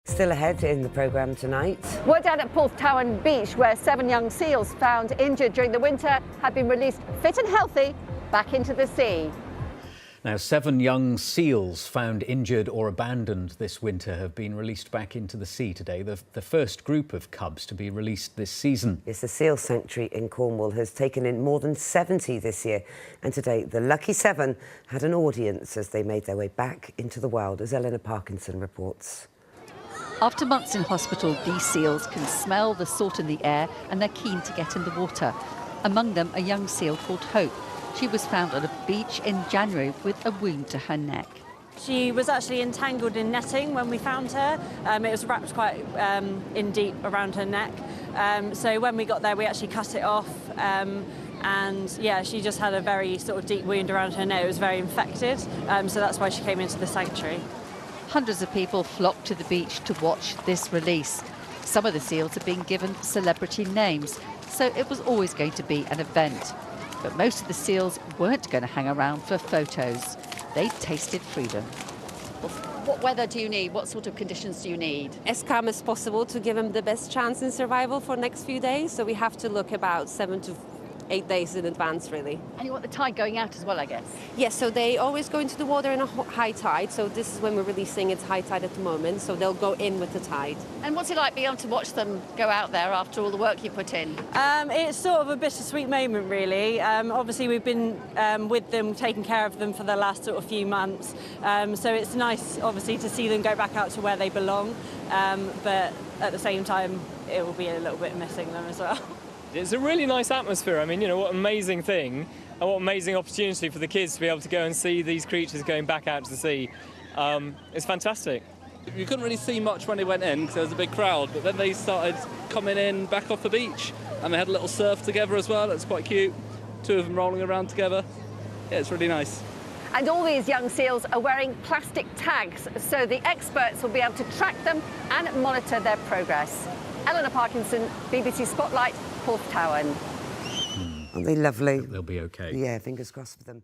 Still ahead in the programme tonight. We're down at Porthtowan Beach, where 7 young seals found injured during the winter have been released fit and healthy back into the sea. Now, 7 young seals found injured or abandoned this winter have been released back into the sea today, the first group of cubs to be released this season. Yes, the Seal Sanctuary in Cornwall has taken in more than 70 this year. And today, the Lucky 7 had an audience as they made their way back into the wild, as Eleanor Parkinson reports. After months in hospital, these seals can smell the salt in the air and they're keen to get in the water. Among them, a young seal called Hope. She was found on a beach in January with a wound to her neck. She was actually entangled in netting when we found her. It was wrapped quite in deep around her neck. So when we got there, we actually cut it off. And yeah, she just had a very sort of deep wound around her neck. It was very infected. So that's why she came into the sanctuary. Hundreds of people flocked to the beach to watch this release. Some of the seals had been given celebrity names, so it was always going to be an event. But most of the seals weren't going to hang around for photos. They tasted freedom. What weather do you need? What sort of conditions do you need? As calm as possible to give them the best chance in survival for the next few days. So we have to look about 7 to 8 days in advance, really. And you want the tide going out as well, I guess? Yes, so they always go into the water in a high tide. So this is when we're releasing. It's high tide at the moment, so they'll go in with the tide. And what's it like being able to watch them go out there after all the work you put in? It's sort of a bittersweet moment, really. Obviously, we've been with them, taking care of them for the last sort of few months. So it's nice, obviously, to see them go back out to where they belong. But at the same time, it will be a little bit missing them as well. It's a really nice atmosphere. I mean, you know, what an amazing thing and what an amazing opportunity for the kids to be able to go and see these creatures going back out to the sea. It's fantastic. You couldn't really see much when they went in because there was a big crowd, but then they started coming in back off the beach and they had a little surf together as well. It's quite cute. 2 of them rolling around together. Yeah, it's really nice. And all these young seals are wearing plastic tags, so the experts will be able to track them and monitor their progress. Eleanor Parkinson, BBC Spotlight, Porthtowan. Aren't they lovely? They'll be okay. Yeah, fingers crossed for them.